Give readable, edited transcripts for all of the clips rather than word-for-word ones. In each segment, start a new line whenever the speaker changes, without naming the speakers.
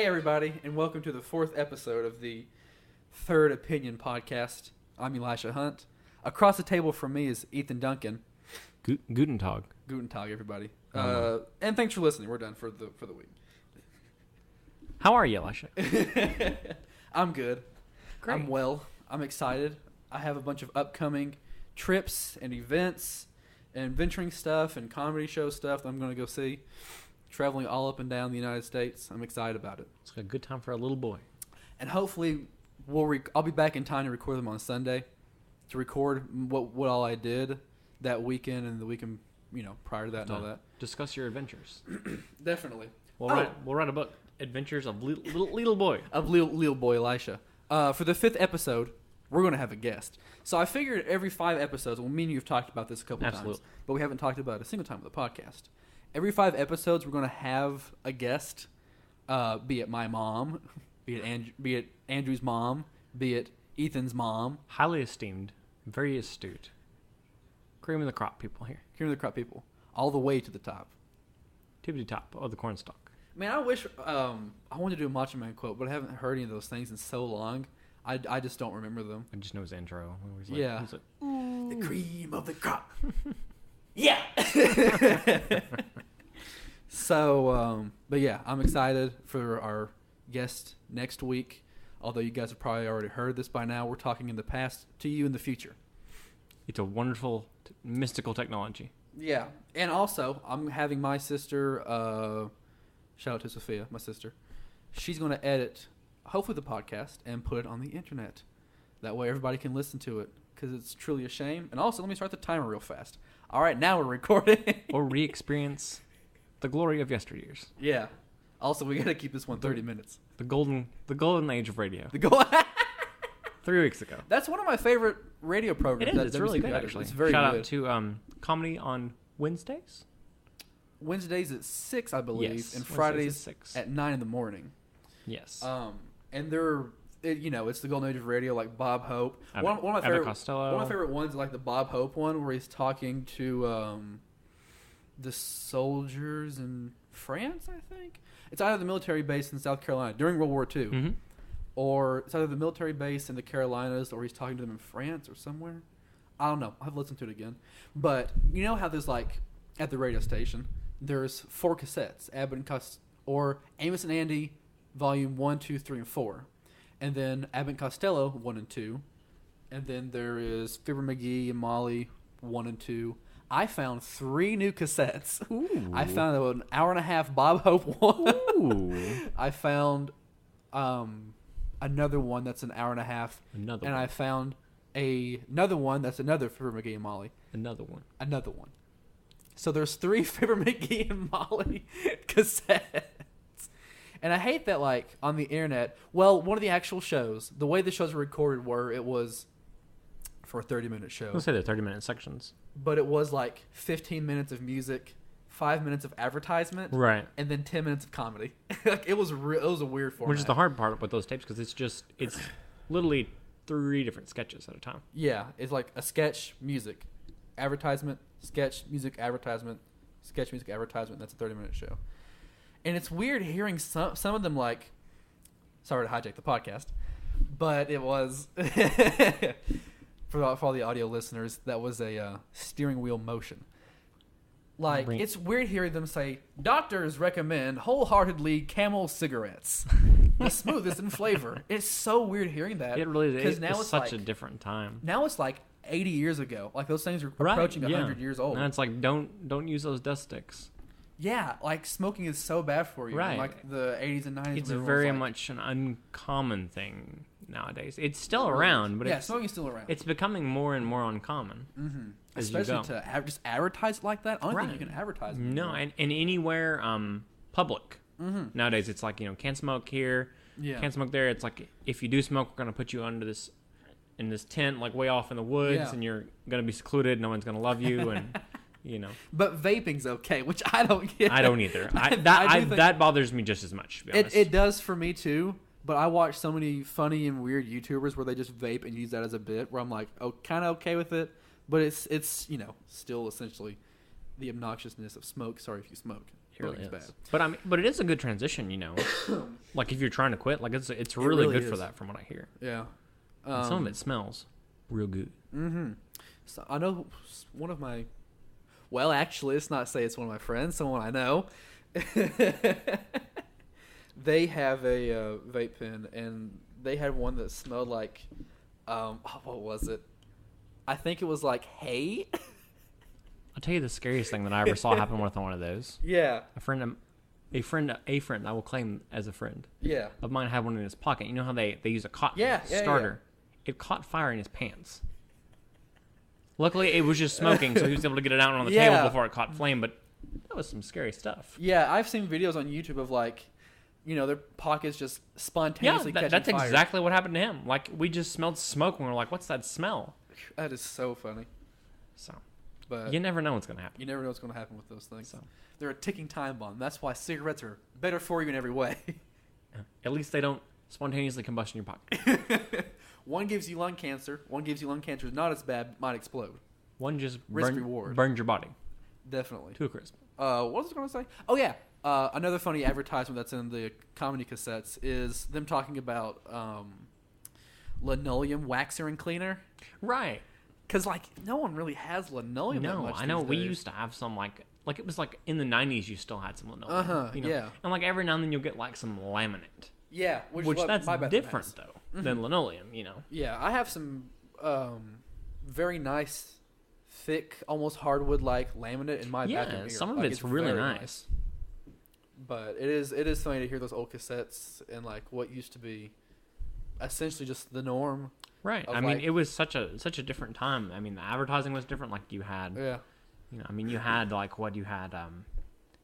everybody, and welcome to the 4th episode of the Third Opinion podcast. I'm Elisha Hunt. Across the table from me is Ethan Duncan.
Guten Tag.
Guten Tag, everybody. And thanks for listening. We're done for the week.
How are you, Elisha?
I'm good.
Great.
I'm well. I'm excited. I have a bunch of upcoming trips and events and venturing stuff and comedy show stuff that I'm going to go see. Traveling all up and down the United States. I'm excited about it.
It's a good time for a little boy.
And hopefully, I'll be back in time to record them on Sunday. To record what all I did that weekend and the weekend, prior to that and all that.
Discuss your adventures.
Definitely.
We'll write a book, Adventures of Little Boy.
Of little boy Elisha. For the 5th episode, we're going to have a guest. So I figured every 5 episodes, me and you have talked about this a couple times, but we haven't talked about it a single time on the podcast. Every 5 episodes, we're going to have a guest, be it my mom, be it Andrew's mom, be it Ethan's mom.
Highly esteemed, very astute. Cream of the crop people here.
Cream of the crop people. All the way to the top.
Tippity top of the cornstalk.
Man, I wish I wanted to do a Macho Man quote, but I haven't heard any of those things in so long. I just don't remember them.
I just know his intro.
He's like, the cream of the crop. Yeah. So, but yeah, I'm excited for our guest next week. Although you guys have probably already heard this by now, we're talking in the past to you in the future.
It's a wonderful, mystical technology.
Yeah, and also I'm having my sister. Shout out to Sophia, my sister. She's going to edit, hopefully, the podcast and put it on the internet. That way, everybody can listen to it because it's truly a shame. And also, let me start the timer real fast. All right, now we're recording.
Or re-experience the glory of yesteryears.
Yeah. Also, we got to keep this one 30 minutes.
The golden age of radio. 3 weeks ago.
That's one of my favorite radio programs.
It's really good, actually.
It's very
Shout
good.
out to Comedy on Wednesdays.
Wednesdays at 6, I believe,
yes,
and Fridays
at 6.
at 9 in the morning.
Yes.
And it's the golden age of radio, like Bob Hope. One of my favorite ones, like the Bob Hope one, where he's talking to the soldiers in France, I think. It's either the military base in South Carolina during World War II,
mm-hmm.
or it's either the military base in the Carolinas, or he's talking to them in France or somewhere. I don't know. I'll have to listen to it again. But you know how there's like at the radio station, there's 4 cassettes, or Amos and Andy, volume 1, 2, 3, and 4, and then Abbott and Costello 1 and 2, and then there is Fibber McGee and Molly 1 and 2. I found 3 new cassettes.
Ooh.
I found an hour-and-a-half Bob Hope one.
Ooh.
I found another one that's an hour-and-a-half. I found another one that's another Fibber McGee and Molly.
Another one.
So there's 3 Fibber McGee and Molly cassettes. And I hate that, like, on the internet, one of the actual shows, the way the shows were recorded it was for a 30-minute show.
Let's say they're 30-minute sections.
But it was like 15 minutes of music, 5 minutes of advertisement,
right,
and then 10 minutes of comedy. Like it was a weird format.
Which is the hard part with those tapes because it's literally 3 different sketches at a time.
Yeah, it's like a sketch, music, advertisement, sketch, music, advertisement, sketch, music, advertisement. That's a 30-minute show. And it's weird hearing some of them, like, sorry to hijack the podcast, but it was, for all the audio listeners, that was a steering wheel motion. Like, it's weird hearing them say, doctors recommend wholeheartedly Camel cigarettes. The smoothest in flavor. It's so weird hearing that.
It really is. Now it's such a different time.
Now it's like 80 years ago. Like, those things are approaching 100 years old.
And it's like, don't use those dust sticks.
Yeah, like smoking is so bad for you.
Right.
In like the 80s and 90s.
It's very much an uncommon thing nowadays. It's still around, but
smoking's still around.
It's becoming more and more uncommon.
Mm-hmm. Especially to just advertise it like that. I don't think you can advertise it.
No, and anywhere public.
Mm-hmm.
Nowadays, it's like, can't smoke here, can't smoke there. It's like, if you do smoke, we're going to put you under in this tent, like way off in the woods, and you're going to be secluded. No one's going to love you, and...
But vaping's okay, which I don't get.
I don't either. That bothers me just as much, to be honest.
It does for me too, but I watch so many funny and weird YouTubers where they just vape and use that as a bit, where I'm like, kind of okay with it, but it's still essentially the obnoxiousness of smoke. Sorry if you smoke.
It really is. Bad. But it is a good transition, you know. Like if you're trying to quit, like it's really good for that, from what I hear.
Yeah.
Some of it smells real good.
Mm-hmm. So I know one of my. Well, actually, let's not say it's one of my friends. Someone I know. They have a vape pen, and they had one that smelled like, what was it? I think it was like hay.
I'll tell you the scariest thing that I ever saw happen with one of those.
Yeah.
A friend I will claim as a friend.
Yeah.
Of mine had one in his pocket. You know how they use a cotton starter? Yeah. It caught fire in his pants. Luckily, it was just smoking, so he was able to get it out on the table before it caught flame, but that was some scary stuff.
Yeah, I've seen videos on YouTube of like, you know, their pockets just spontaneously catching
that's
fire.
exactly what happened to him. Like, we just smelled smoke, and we were like, what's that smell?
That is so funny.
So,
but
you never know what's going to happen.
You never know what's going to happen with those things. So. They're a ticking time bomb. That's why cigarettes are better for you in every way.
At least they don't spontaneously combust in your pocket.
One gives you lung cancer. One gives you lung cancer. Not as bad. Might explode.
One just
reward.
Burns your body.
Definitely.
To a crisp.
What was I going to say? Oh, yeah. Another funny advertisement that's in the comedy cassettes is them talking about linoleum waxer and cleaner.
Right.
Because, like, no one really has linoleum that much
I know.
these
We
days.
used to have some, like it was like in the 90s you still had some linoleum.
Uh-huh,
you know?
yeah.
And, like, every now and then you'll get, like, some laminate.
Yeah.
Which that's different, though, than linoleum, you know?
Yeah, I have some very nice, thick, almost hardwood-like laminate in my bathroom here.
Some of it's really nice.
But it is funny to hear those old cassettes and, like, what used to be essentially just the norm.
Right. I mean, it was such a different time. I mean, the advertising was different. Like, you had...
Yeah.
You know, I mean, you had, like,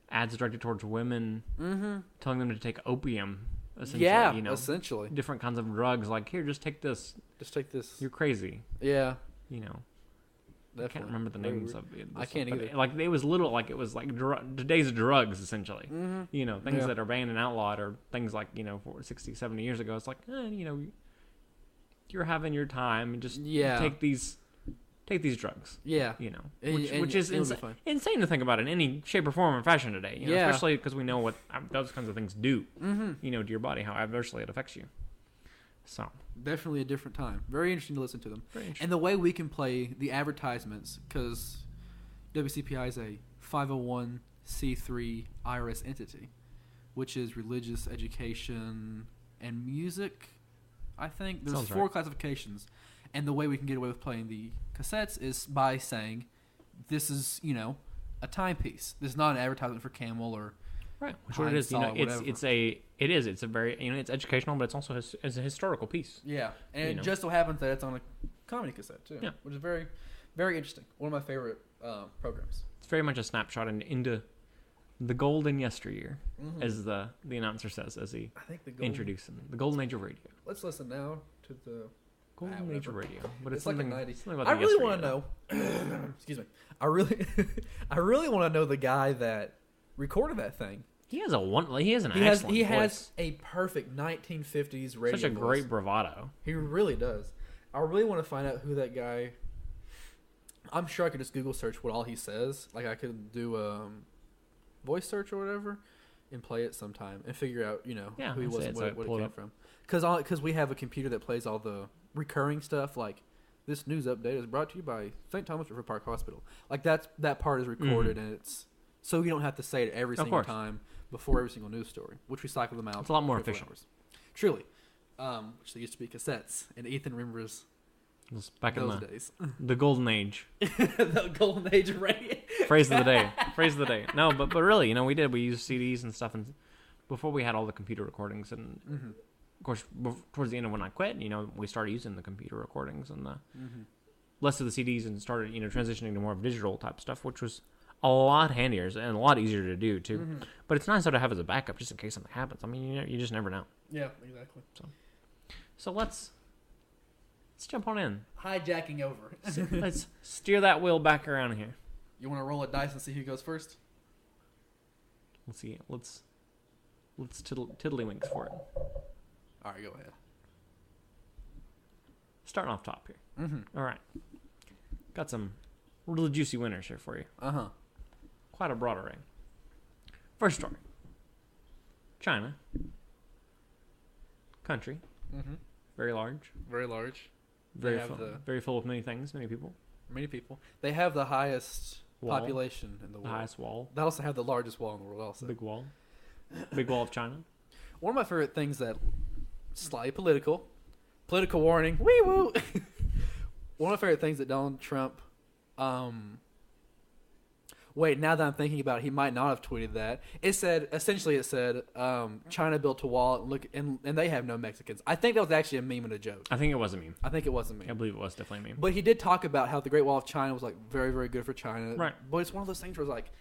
ads directed towards women, telling them to take opium, essentially.
Yeah,
you know,
essentially.
Different kinds of drugs. Like, here, just take this.
Just take this.
You're crazy.
Yeah.
You know.
Definitely.
I can't remember the names of it.
I can't either.
Like, it was today's drugs, essentially.
Mm-hmm.
You know, things that are banned and outlawed, or things like, you know, 60, 70 years ago. It's like, you know, you're having your time and just take these drugs.
Yeah.
You know, which is insane to think about in any shape or form or fashion today. You know, especially because we know what those kinds of things do, you know, to your body, how adversely it affects you. So.
Definitely a different time. Very interesting to listen to them. And the way we can play the advertisements, because WCPI is a 501c3 IRS entity, which is religious, education, and music, I think. There's four classifications. And the way we can get away with playing the cassettes is by saying, this is, you know, a timepiece. This is not an advertisement for Camel or...
Right, which what it is, you know, it's a very, you know, it's educational, but it's also it's a historical piece.
Yeah, and it just so happens that it's on a comedy cassette too, which is very, very interesting. One of my favorite programs.
It's very much a snapshot into the golden yesteryear, as the announcer says as he introduces the golden age of radio.
Let's listen now to the
golden age of radio, but it's
like
something,
the 90s.
Something about
I really want to know. Excuse me. I really want to know the guy that recorded that thing.
He has excellent voice.
He has a perfect 1950s radio
Such a great bravado.
He really does. I really want to find out who that guy... I'm sure I could just Google search what all he says. Like, I could do a voice search or whatever and play it sometime and figure out, you know, who he was and what it came from. Because we have a computer that plays all the recurring stuff, like, this news update is brought to you by St. Thomas River Park Hospital. Like, that part is recorded, and it's... So you don't have to say it every single time before every single news story, which we cycle them out.
It's a lot more efficient.
Truly. Which they used to be cassettes, and Ethan remembers
back
those days.
The golden age.
The golden age of radio.
Phrase of the day. No, but really, you know, we used CDs and stuff, and before we had all the computer recordings, and of course, towards the end of when I quit, you know, we started using the computer recordings and the less of the CDs, and started, you know, transitioning to more of digital type stuff, which was a lot handier and a lot easier to do too. But it's nice to have as a backup just in case something happens. I mean, you just never know.
Yeah, exactly.
So let's jump on in.
Hijacking over.
Let's steer that wheel back around here.
You want to roll a dice and see who goes first?
Let's see. Let's tiddlywinks for it.
All right, go ahead.
Starting off top here. All right. Got some really juicy winners here for you. Quite a broad array. First story. China. Country.
Mm-hmm.
Very large.
Very large.
Very full of many things, many people.
Many people. They have the highest population in the world.
The highest wall.
They also have the largest wall in the world also.
Big wall. Big wall of China.
One of my favorite things that slightly political warning. Wee woo. One of my favorite things that Donald Trump wait, now that I'm thinking about it, he might not have tweeted that. It said China built a wall and they have no Mexicans. I think that was actually a meme and a joke.
I think it was a meme.
I think it was a meme.
I believe it was definitely a meme.
But he did talk about how the Great Wall of China was like very, very good for China.
Right.
But it's one of those things where it's like,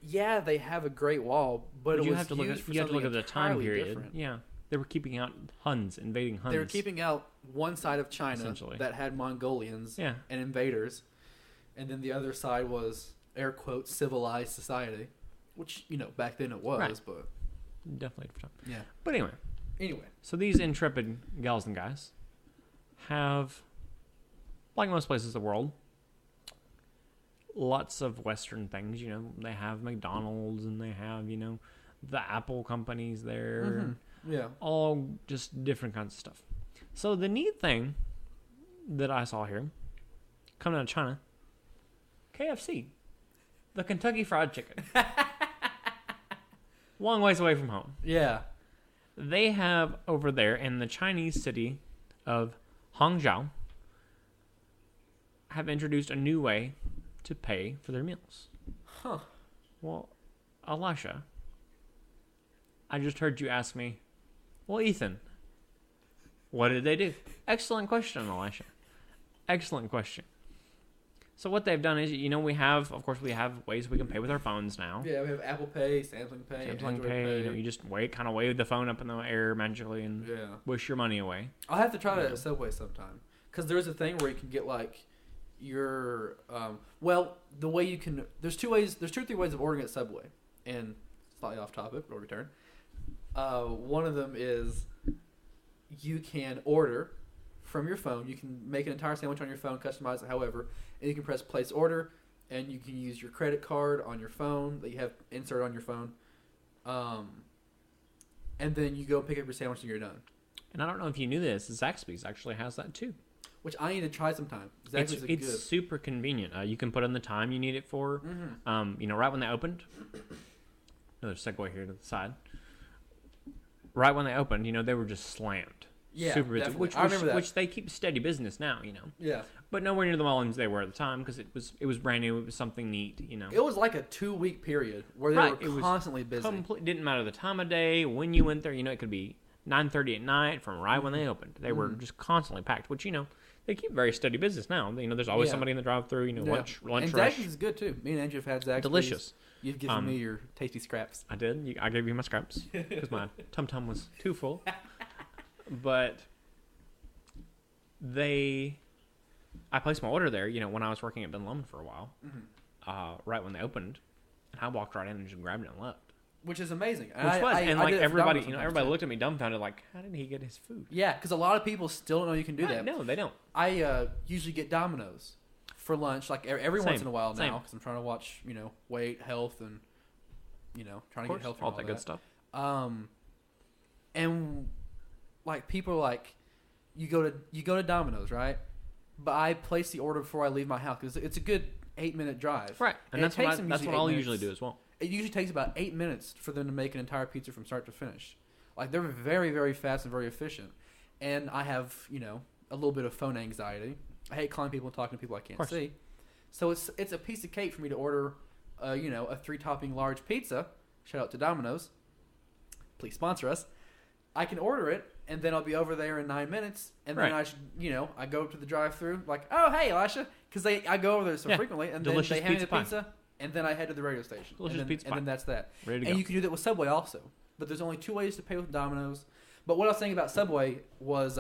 yeah, they have a Great Wall, but
you
it was
have to look
used
at,
for
you have to
something
look at the time period.
different.
Yeah. They were keeping out Huns, invading Huns.
They were keeping out one side of China that had Mongolians and invaders, and then the other side was, air quotes, civilized society, which, back then it was,
right.
but...
Definitely for time.
Yeah.
But anyway. So these intrepid gals and guys have, like most places in the world, lots of Western things. They have McDonald's and they have, the Apple companies there.
Mm-hmm. Yeah.
All just different kinds of stuff. So the neat thing that I saw here, coming out of China, KFC, the Kentucky Fried Chicken. Long ways away from home.
Yeah.
They have over there in the Chinese city of Hangzhou have introduced a new way to pay for their meals.
Huh.
Well, Elisha, I just heard you ask me, well, Ethan, what did they do? Excellent question, Elisha. Excellent question. So what they've done is, we have ways we can pay with our phones now.
Yeah, we have Apple Pay, Samsung Pay, Android Pay.
You just kind of wave the phone up in the air magically and wish your money away.
I'll have to try that at Subway sometime. Because there's a thing where you can get your the way you can. There's 2 or 3 ways of ordering at Subway, and slightly off topic, but return. One of them is you can order from your phone. You can make an entire sandwich on your phone, customize it however, and you can press place order, and you can use your credit card on your phone that you have insert on your phone, and then you go pick up your sandwich and you're done.
And I don't know if you knew this, Zaxby's actually has that too.
Which I need to try sometime.
It's super convenient. You can put in the time you need it for. Mm-hmm. Right when they opened. Another segue here to the side. Right when they opened, they were just slammed.
Yeah,
super busy.
I remember that.
Which they keep steady business now,
Yeah.
But nowhere near the volumes they were at the time because it was brand new. It was something neat,
It was like a 2-week period where they were constantly busy.
Didn't matter the time of day, when you went there. It could be 9:30 at night from right when they opened. They were just constantly packed, which, they keep very steady business now. There's always somebody in the drive-thru, lunch
and
rush.
Zaxby's is good, too. Me and Andrew have had Zaxby's.
Delicious.
You've given me your tasty scraps.
I did. I gave you my scraps because my tum-tum was too full. But I placed my order there, when I was working at Ben Lomond for a while, right when they opened, and I walked right in and just grabbed it and left.
Which is amazing.
Everybody looked at me dumbfounded, like, how did he get his food?
Yeah, because a lot of people still don't know you can do that.
No, they don't.
I usually get Domino's for lunch, like every once in a while now, because I'm trying to watch, weight, health, and trying to get healthy.
All that good stuff.
And people are like, you go to Domino's, right? But I place the order before I leave my house because it's a good 8-minute drive,
right? And that's what I'll usually do as well.
It usually takes about 8 minutes for them to make an entire pizza from start to finish. They're very, very fast and very efficient. And I have, a little bit of phone anxiety. I hate calling people and talking to people I can't see. So it's a piece of cake for me to order, a 3-topping large pizza. Shout out to Domino's. Please sponsor us. I can order it, and then I'll be over there in 9 minutes. And then I go up to the drive-thru, like, oh, hey, Elisha. Because I go over there so frequently. And then they hand me the pizza. And then I head to the radio station. And then that's that.
Ready to go.
And you can do that with Subway also. But there's only 2 ways to pay with Domino's. But what I was saying about Subway was,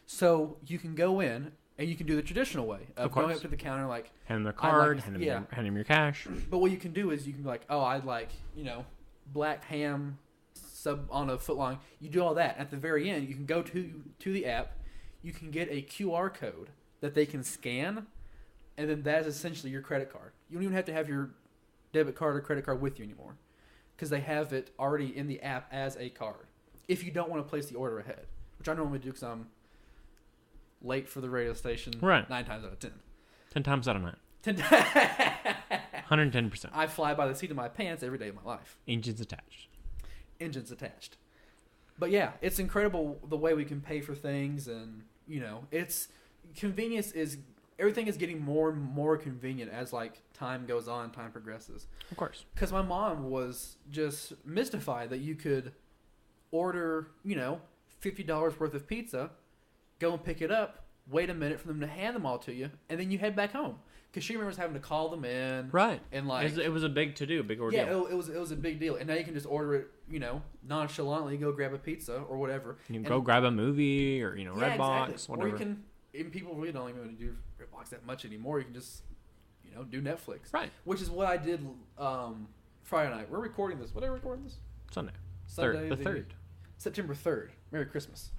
so you can go in and you can do the traditional way of going up to the counter, like
hand them their card, hand them your cash.
But what you can do is you can be like, oh, I'd like black ham sub on a footlong. You do all that. At the very end, you can go to the app. You can get a QR code that they can scan. And then that is essentially your credit card. You don't even have to have your debit card or credit card with you anymore. because they have it already in the app as a card. If you don't want to place the order ahead, which I normally do because I'm late for the radio station.
Right.
9 times out of 10.
10 times out of 9. 110%.
I fly by the seat of my pants every day of my life.
Engines attached.
Engines attached. But yeah, it's incredible the way we can pay for things, and it's convenience is everything is getting more and more convenient as like time goes on, time progresses.
Of course.
Because my mom was just mystified that you could order, $50 worth of pizza, go and pick it up, wait a minute for them to hand them all to you, and then you head back home. Because she remembers having to call them in.
Right.
And like
it was a big to-do, big ordeal.
Yeah, it was a big deal. And now you can just order it, nonchalantly, go grab a pizza or whatever.
You can go grab a movie or, Redbox,
exactly.
whatever.
Or you can, and people really don't even do Redbox that much anymore. You can just, do Netflix.
Right.
Which is what I did Friday night. We're recording this. What are we recording this?
Sunday.
Sunday,
the 3rd.
September 3rd. Merry Christmas.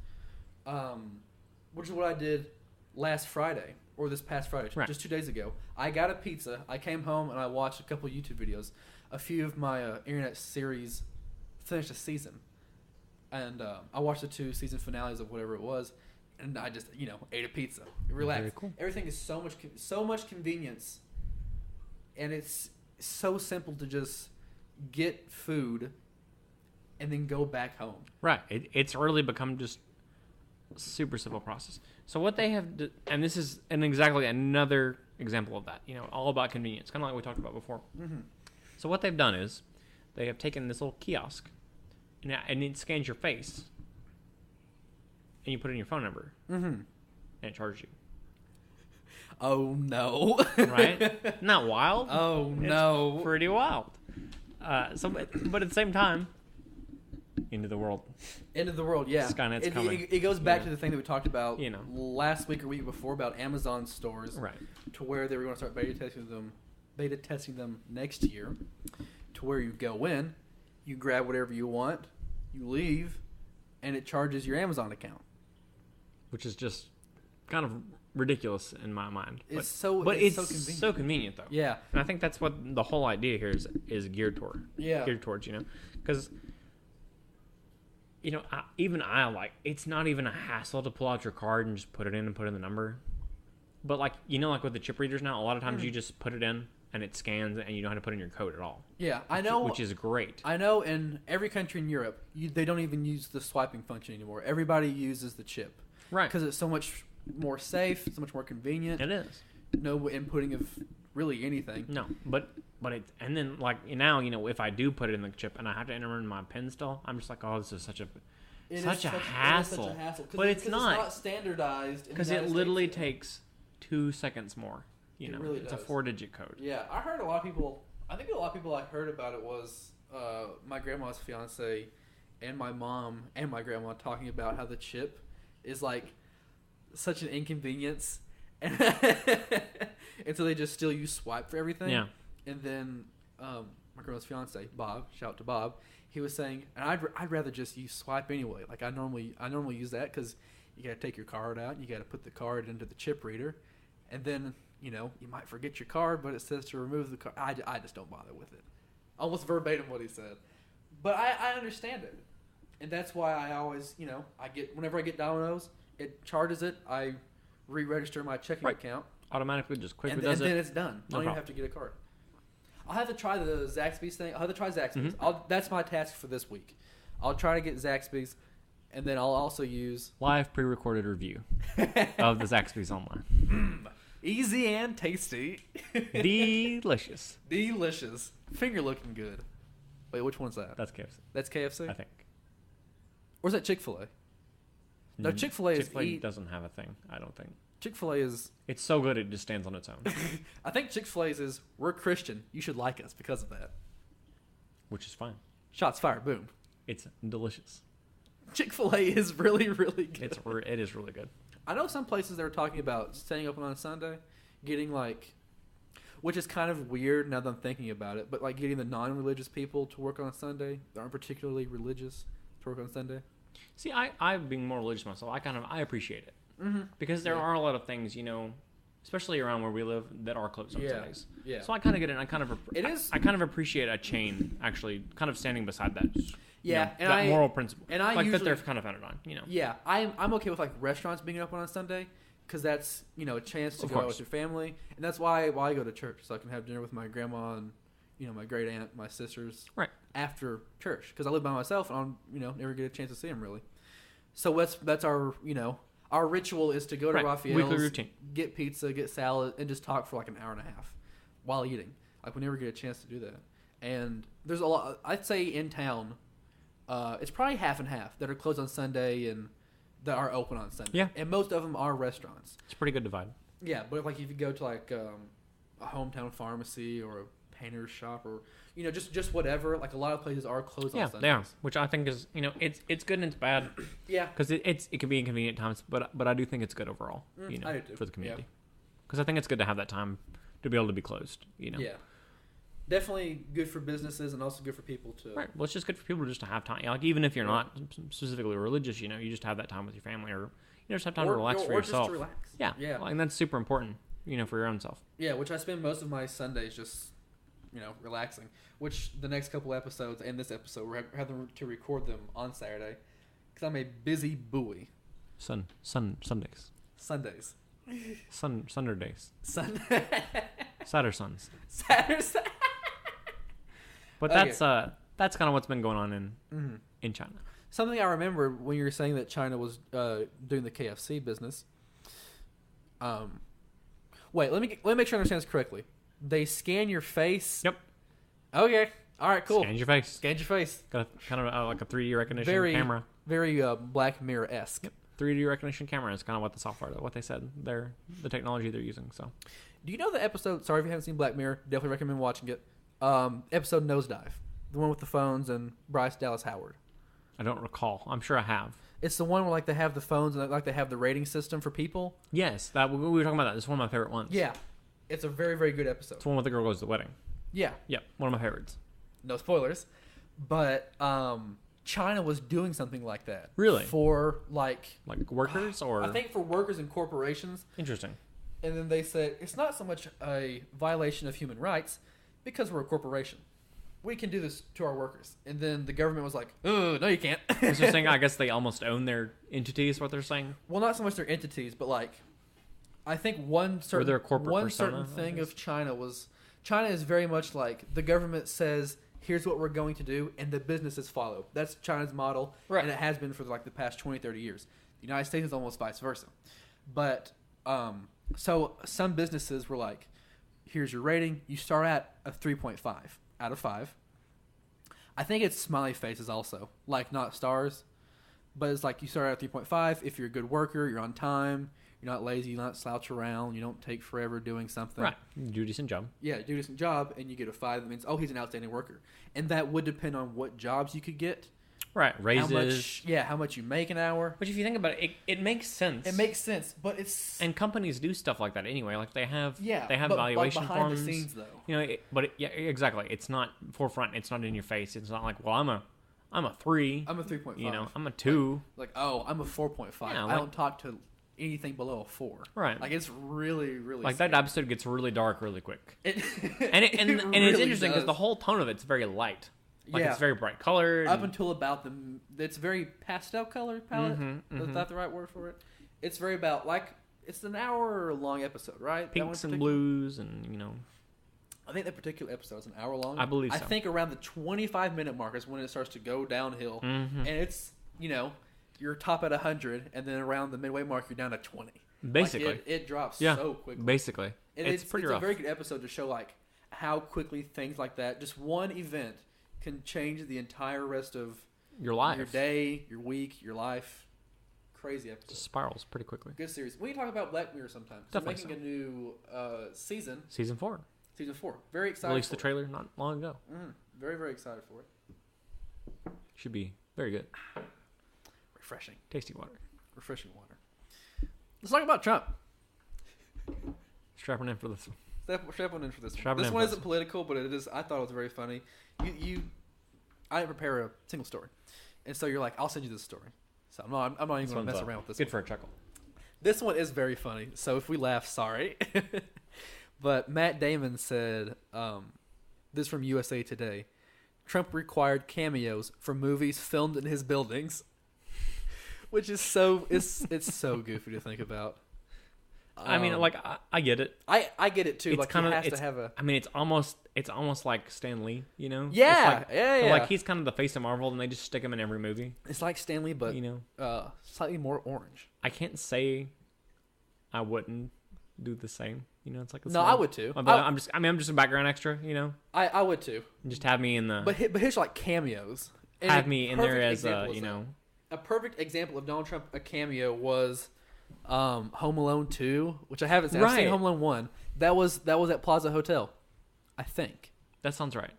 Which is what I did last Friday, or this past Friday, just 2 days ago. I got a pizza. I came home and I watched a couple YouTube videos. A few of my internet series finished a season, and I watched the 2 season finales of whatever it was, and I just ate a pizza, relaxed.
Very cool.
Everything is so much convenience, and it's so simple to just get food and then go back home.
Right. It's really become just a super simple process. So what they have, and this is exactly another example of that, all about convenience, kind of like we talked about before.
Mm-hmm.
So what they've done is they have taken this little kiosk and it scans your face and you put in your phone number and it charges you.
Oh, no.
Right? Not wild?
Oh, no.
It's pretty wild. But at the same time, end of the world.
End of the world, yeah.
Skynet's coming.
It goes back to the thing that we talked about
You know.
last week or week before about Amazon stores,
Right.
to where they were going to start beta testing them next year, to where you go in, you grab whatever you want, you leave, and it charges your Amazon account.
Which is just kind of ridiculous in my mind.
It's
so convenient though.
Yeah.
And I think that's what the whole idea here is geared toward.
Yeah.
Geared towards, because I like, it's not even a hassle to pull out your card and just put it in and put in the number. But like with the chip readers now, a lot of times you just put it in and it scans and you don't have to put in your code at all.
Yeah, I know.
Which is great.
I know in every country in Europe, they don't even use the swiping function anymore. Everybody uses the chip.
Right.
Because it's so much more safe, so much more convenient.
It is.
No inputting of really anything.
No, but it, and then like now, if I do put it in the chip and I have to enter in my PIN still, I'm just like, oh, this is such a hassle. But it's not
standardized.
Because it literally takes 2 seconds more.
It really
it's
does.
a 4-digit code.
Yeah, I heard a lot of people. I think a lot of people I heard about it was my grandma's fiance and my mom and my grandma talking about how the chip is like such an inconvenience, and so they just still use swipe for everything.
Yeah.
And then my grandma's fiance, Bob, shout out to Bob, he was saying, and I'd rather just use swipe anyway. Like I normally use that because you got to take your card out, and you got to put the card into the chip reader, and then you might forget your card, but it says to remove the card. I just don't bother with it. Almost verbatim what he said, but I understand it, and that's why I always whenever I get Domino's, it charges it. I re-register my checking account
automatically, just quickly
and then it's done. I don't even have to get a card. I'll have to try the Zaxby's thing. I'll have to try Zaxby's. That's my task for this week. I'll try to get Zaxby's, and then I'll also use
live pre-recorded review of the Zaxby's online.
Easy and tasty.
Delicious.
Delicious. Finger looking good. Wait, which one's that?
That's KFC.
That's KFC?
I think.
Or is that Chick-fil-A? No, Chick-fil-A is
Chick-fil-A doesn't have a thing, I don't think.
Chick-fil-A is...
It's so good it just stands on its own.
I think Chick-fil-A's is, we're Christian, you should like us because of that.
Which is fine.
Shots fired, boom.
It's delicious.
Chick-fil-A is really, really good.
It is really good.
I know some places they were talking about staying open on a Sunday, getting which is kind of weird now that I'm thinking about it, but getting the non-religious people to work on Sunday that aren't particularly religious to work on Sunday.
See, I being more religious myself, I appreciate it. Mm-hmm. Because there are a lot of things, especially around where we live, that are closed on Sundays.
Yeah.
So I kind of get it. And
It is.
I kind of appreciate a chain actually kind of standing beside that.
Yeah, and
that moral principle.
And I
like
usually,
that they're kind of founded on.
Yeah, I'm okay with like restaurants being open on Sunday because that's a chance to go out with your family, and that's why I go to church so I can have dinner with my grandma and my great aunt, my sisters,
right
after church because I live by myself and I'm never get a chance to see them really. So that's our our ritual is to go to Raphael's,
weekly routine,
get pizza, get salad, and just talk for like an hour and a half while eating. Like we never get a chance to do that, and there's a lot. I'd say in town. It's probably half and half that are closed on Sunday and that are open on Sunday.
Yeah.
And most of them are restaurants.
It's a pretty good divide.
Yeah, but like if you go to like a hometown pharmacy or a painter's shop or just whatever, like a lot of places are closed on Sundays.
Yeah, they are, which I think is it's good and it's bad.
Yeah.
Because it can be inconvenient times, but I do think it's good overall.
I do too.
For the community. Because I think it's good to have that time to be able to be closed.
Yeah. Definitely good for businesses and also good for people to.
Right. Well, it's just good for people just to have time. Like even if you're not specifically religious, you just have that time with your family, or just have time to relax for yourself.
Just to relax.
Yeah. Yeah. Well, and that's super important, for your own self.
Yeah, which I spend most of my Sundays just, relaxing. Which the next couple episodes and this episode we're having to record them on Saturday, because I'm a busy buoy.
Sundays.
Sundays.
Sundays.
Saturday
Sons.
Saturday.
But that's kind of what's been going on in China.
Something I remember when you were saying that China was doing the KFC business. Wait, let me make sure I understand this correctly. They scan your face.
Yep.
Okay. All right. Cool.
Scans your face.
Scans your face.
Got kind of like a 3D recognition camera.
Very Black Mirror-esque.
Yep. 3D recognition camera is kind of what the software, what they said, the technology they're using. So,
do you know the episode? Sorry if you haven't seen Black Mirror. Definitely recommend watching it. Episode Nosedive, the one with the phones and Bryce Dallas Howard.
I don't recall. I'm sure I have.
It's the one where like they have the phones and like they have the rating system for people.
Yes, we were talking about that. It's one of my favorite ones.
Yeah, it's a very very good episode.
It's one with the girl goes to the wedding.
Yeah.
Yep, one of my favorites.
No spoilers, but China was doing something like that.
Really?
For like
workers or
I think for workers and corporations.
Interesting.
And then they said it's not so much a violation of human rights because we're a corporation. We can do this to our workers. And then the government was like, oh, no, you can't.
So you're saying, I guess they almost own their entity is what they're saying?
Well, not so much their entities, but like, I think one certain thing of China is very much like the government says, here's what we're going to do, and the businesses follow. That's China's model,
right.
And it has been for like the past 20, 30 years. The United States is almost vice versa. But, so some businesses were like, here's your rating. You start at a 3.5 out of 5. I think it's smiley faces also, like not stars. But it's like you start at 3.5. If you're a good worker, you're on time, you're not lazy, you're not slouch around, you don't take forever doing something.
Right. You do a decent job.
Yeah, do a decent job, and you get a 5. That means, oh, he's an outstanding worker. And that would depend on what jobs you could get.
Raises.
How much you make an hour.
Which if you think about it, it makes sense.
It makes sense, but it's...
And companies do stuff like that anyway. Like they have
behind
evaluation forms.
the scenes, though.
Yeah, exactly. It's not forefront. It's not in your face. It's not like, well, I'm a 3.
I'm a 3.5.
I'm a 2.
Like I'm a 4.5.
Yeah,
I don't talk to anything below a 4.
Right.
Like it's really, really
like
scary.
that episode gets really dark really quick.
And
it's
really
interesting because the whole tone of it's very light. Like it's very bright colored.
Up until about it's very pastel color palette. Is that the right word for it? It's very about it's an hour long episode, right?
Pinks and blues and
I think that particular episode is an hour long.
I believe so.
I think around the 25-minute mark is when it starts to go downhill, and it's you're top at 100, and then around the midway mark you're down to 20.
Basically,
it drops so quickly.
Basically, it's pretty rough.
It's a very good episode to show how quickly things like that, just one event, can change the entire rest of
your life,
your day, your week, your life. Crazy episode.
Just spirals pretty quickly.
Good series. We can talk about Black Mirror sometime.
Definitely.
They're making a new season.
Season 4.
Season 4. Very excited.
Released the trailer not long ago.
Very, very excited for it.
Should be very good.
Refreshing.
Tasty water.
Refreshing water. Let's talk about Trump.
Strapping in for this.
Strapping in for this one. This one isn't political, but it is. I thought it was very funny. I didn't prepare a single story, and so you're like, I'll send you this story. So I'm not even going to mess around with this.
Good for a chuckle.
This one is very funny. So if we laugh, sorry. But Matt Damon said, this from USA Today, Trump required cameos from movies filmed in his buildings, which is it's so goofy to think about.
I mean, like I get it.
I get it too.
It's
like
kind of
he has to have a.
I mean, it's almost like Stan Lee, you know?
Yeah,
it's like,
yeah.
Like he's kind of the face of Marvel, and they just stick him in every movie.
It's like Stan Lee, but
you know,
slightly more orange.
I can't say I wouldn't do the same. You know, it's like
I would too.
I'm just a background extra. You know,
I would too.
Just have me in the.
But here's like cameos. And
have me in there as you know.
A perfect example of Donald Trump a cameo was Home Alone 2, which I haven't seen. I've seen Home Alone 1. That was at Plaza Hotel, I think.
That sounds right.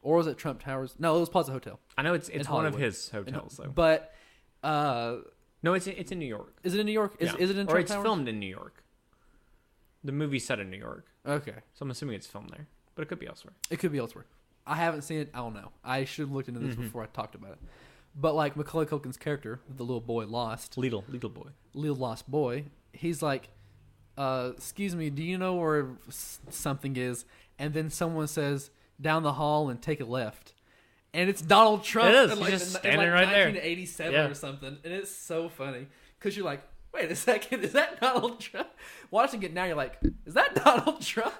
Or was it Trump Towers? No, it was Plaza Hotel.
I know it's one of his hotels though.
But
no, it's in New York.
Is it in New York? Is it in Trump
Or it's
Towers?
filmed in New York. The movie's set in New York.
Okay.
So I'm assuming it's filmed there. But it could be elsewhere.
It could be elsewhere. I haven't seen it. I don't know. I should have looked into this before I talked about it. But like Macaulay Culkin's character, the little boy lost.
Little boy.
Little lost boy. He's like, excuse me, do you know where something is? And then someone says, down the hall and take a left. And it's Donald Trump.
It is.
In
He's
like,
just
in
standing
like
right there.
1987 or something. And it's so funny. Because you're like, wait a second, is that Donald Trump? Watching it now, you're like, is that Donald Trump?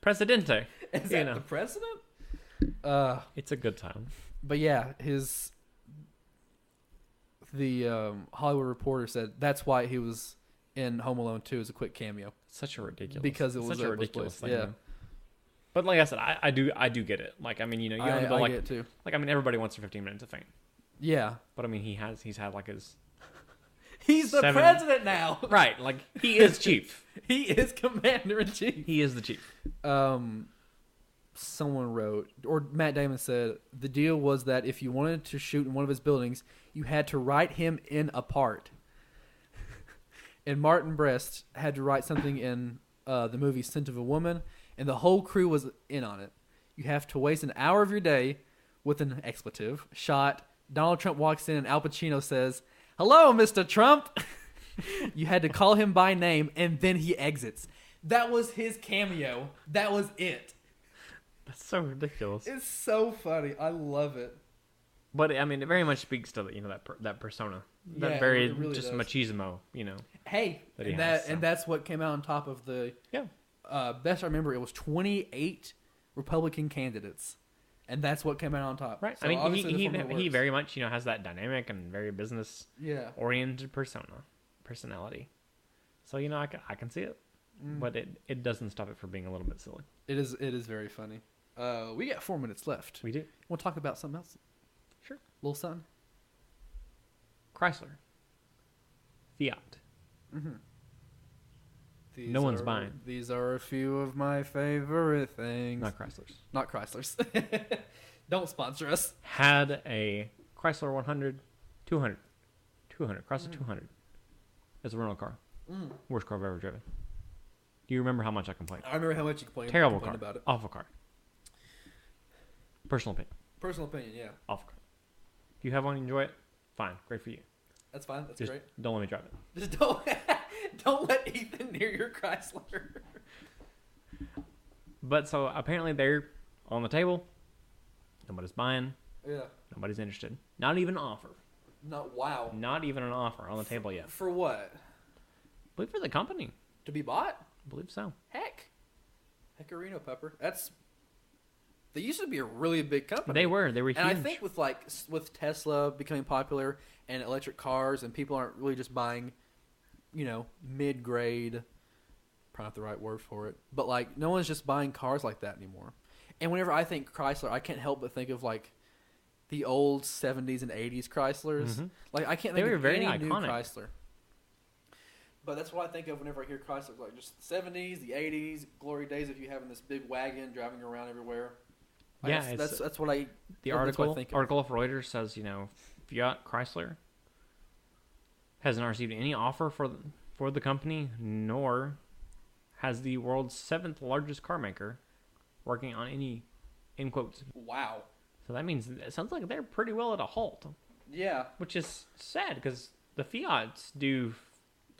Presidente.
Is that the president?
It's a good time.
But yeah, the Hollywood Reporter said that's why he was in Home Alone 2 as a quick cameo.
Such a ridiculous.
Because it was
such a ridiculous thing.
Yeah.
But like I said, I do get it. Like I mean, you know,
I
like
get it too.
Like I mean, everybody wants their 15 minutes of fame.
Yeah.
But I mean, he's had like his.
He's the president now.
Right, like he is chief.
He is commander in chief.
He is the chief.
Someone wrote, or Matt Damon said, the deal was that if you wanted to shoot in one of his buildings, you had to write him in a part. And Martin Brest had to write something in the movie Scent of a Woman, and the whole crew was in on it. You have to waste an hour of your day with an expletive shot. Donald Trump walks in and Al Pacino says, "Hello, Mr. Trump." You had to call him by name, and then he exits. That was his cameo. That was it.
That's so ridiculous.
It's so funny. I love it.
But I mean, it very much speaks to that persona, that very it really just does. Machismo, you know.
Hey, and that's what came out on top of the best I remember. It was 28 Republican candidates, and that's what came out on top.
Right. So I mean, he very much has that dynamic and very business oriented personality. So I can see it, but it doesn't stop it from being a little bit silly.
It is very funny. We got 4 minutes left.
We do.
We'll talk about something else.
Sure.
Little son.
Chrysler. Fiat. No one's buying.
These are a few of my favorite things.
Not Chryslers.
Not Chryslers. Don't sponsor us.
Had a Chrysler 100, 200, Chrysler 200 as a rental car. Worst car I've ever driven. Do you remember how much I complained?
I remember how much you complained.
Terrible car.
About it.
Awful car. Personal opinion.
Personal opinion, yeah.
Awful car. If you have one, enjoy it. Fine, great for you.
That's fine. That's
just
great.
Don't let me drive it.
Just don't let Ethan near your Chrysler.
But so apparently they're on the table. Nobody's buying.
Yeah.
Nobody's interested. Not even an offer.
Wow.
Not even an offer on the table yet.
For what?
I believe for the company.
To be bought?
I believe so.
Heckarino Pepper. They used to be a really big company.
They were huge.
And I think with Tesla becoming popular and electric cars, and people aren't really just buying, mid-grade, probably not the right word for it, but like no one's just buying cars like that anymore. And whenever I think Chrysler, I can't help but think of like the old 70s and 80s Chryslers.
Mm-hmm.
Like I can't think of
very
any
iconic.
new Chrysler. But that's what I think of whenever I hear Chrysler, like just the 70s, the 80s, glory days of you having this big wagon driving around everywhere.
Yeah,
that's what I.
The article of Reuters says Fiat Chrysler hasn't received any offer for the company, nor has the world's 7th largest car maker working on any, in quotes.
Wow.
So that means it sounds like they're pretty well at a halt.
Yeah.
Which is sad because the Fiats do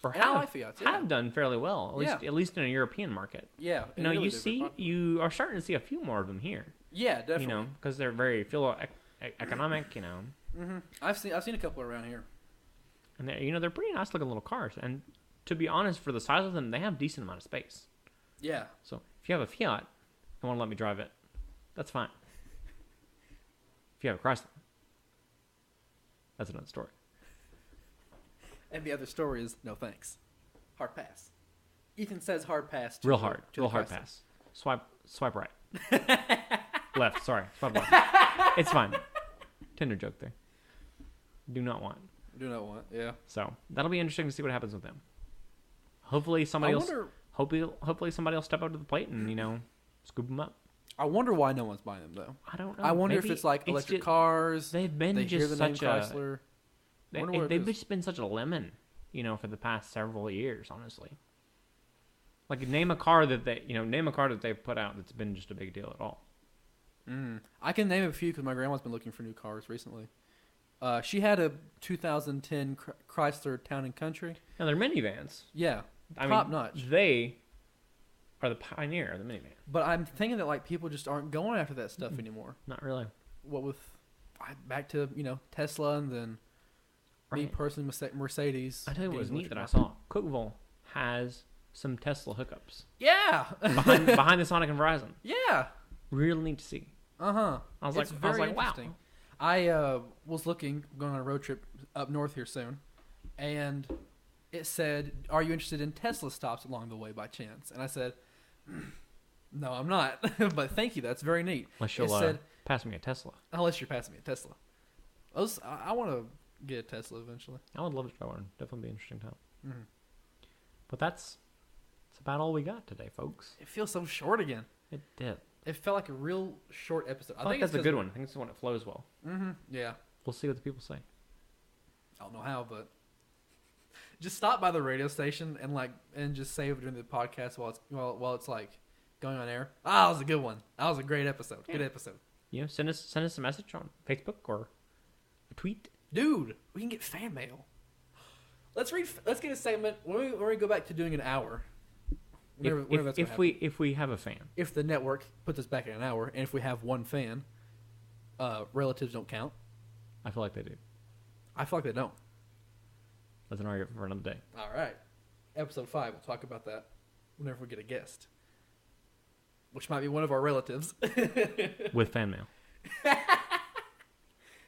And I like Fiats. Yeah.
have done fairly well, at least in a European market.
Yeah.
You know, you are starting to see a few more of them here.
Yeah, definitely.
You know, because they're very economic. You know.
Mm-hmm. I've seen a couple around here.
And they're pretty nice looking little cars. And to be honest, for the size of them, they have a decent amount of space.
Yeah.
So if you have a Fiat and want to let me drive it, that's fine. If you have a Chrysler, that's another story.
And the other story is no thanks. Hard pass. Ethan says hard pass.
Real hard pass. Swipe right. Left. Sorry. Swipe left. It's fine. Tinder joke there. Do not want.
Yeah.
So that'll be interesting to see what happens with them. Hopefully somebody else. Hopefully somebody will step up to the plate and scoop them up.
I wonder why no one's buying them though.
I don't know.
I wonder if it's like electric cars.
They've been
they
just
hear the
such
name Chrysler.
They've just been such a lemon, for the past several years. Honestly, like name a car that they've put out that's been just a big deal at all.
I can name a few because my grandma's been looking for new cars recently. She had a 2010 Chrysler Town and Country.
Now they're minivans.
Yeah, top notch.
They are the pioneer of the minivan.
But I'm thinking that like people just aren't going after that stuff anymore.
Not really.
What with back to Tesla and then me personally Mercedes.
I tell you what was neat that I saw. Cookville has some Tesla hookups.
Yeah.
behind the Sonic and Verizon.
Yeah.
Real neat to see.
I was like,
wow.
I was going on a road trip up north here soon, and it said, "Are you interested in Tesla stops along the way by chance?" And I said, "No, I'm not." But thank you. That's very neat.
Unless you'll pass me a Tesla.
Unless you're passing me a Tesla. I want to get a Tesla eventually.
I would love to try one. Definitely be an interesting time.
Mm-hmm.
But that's about all we got today, folks.
It feels so short again.
It did.
It felt like a real short episode.
I think that's a good one. I think it's the one that flows well.
Mm-hmm. Yeah.
We'll see what the people say.
I don't know how, but just stop by the radio station and just say it during the podcast while it's like going on air. That was a good one. That was a great episode. Yeah. Good episode.
Send us a message on Facebook or a tweet.
Dude, we can get fan mail. Let's get a segment when we go back to doing an hour.
If we have a fan.
If the network puts us back at an hour, and if we have one fan, relatives don't count.
I feel like they do.
I feel like they don't.
That's an argument for another day.
All right. Episode 5, we'll talk about that whenever we get a guest. Which might be one of our relatives.
With fan mail.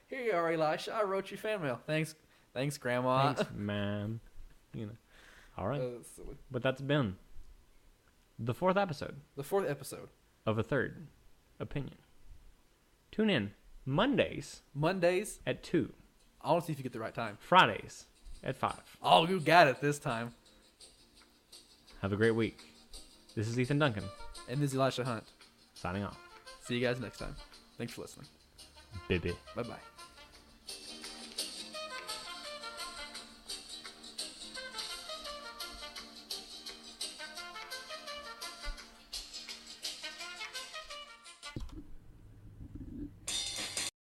Here you are, Elisha. I wrote you fan mail. Thanks, Grandma.
Thanks, ma'am. All right.
Silly.
But that's been the 4th episode.
The 4th episode.
Of A Third Opinion. Tune in Mondays at 2.
I want to see if you get the right time.
Fridays at 5.
Oh, you got it this time.
Have a great week. This is Ethan Duncan.
And this is Elisha Hunt.
Signing off.
See you guys next time. Thanks for listening.
Baby.
Bye-bye.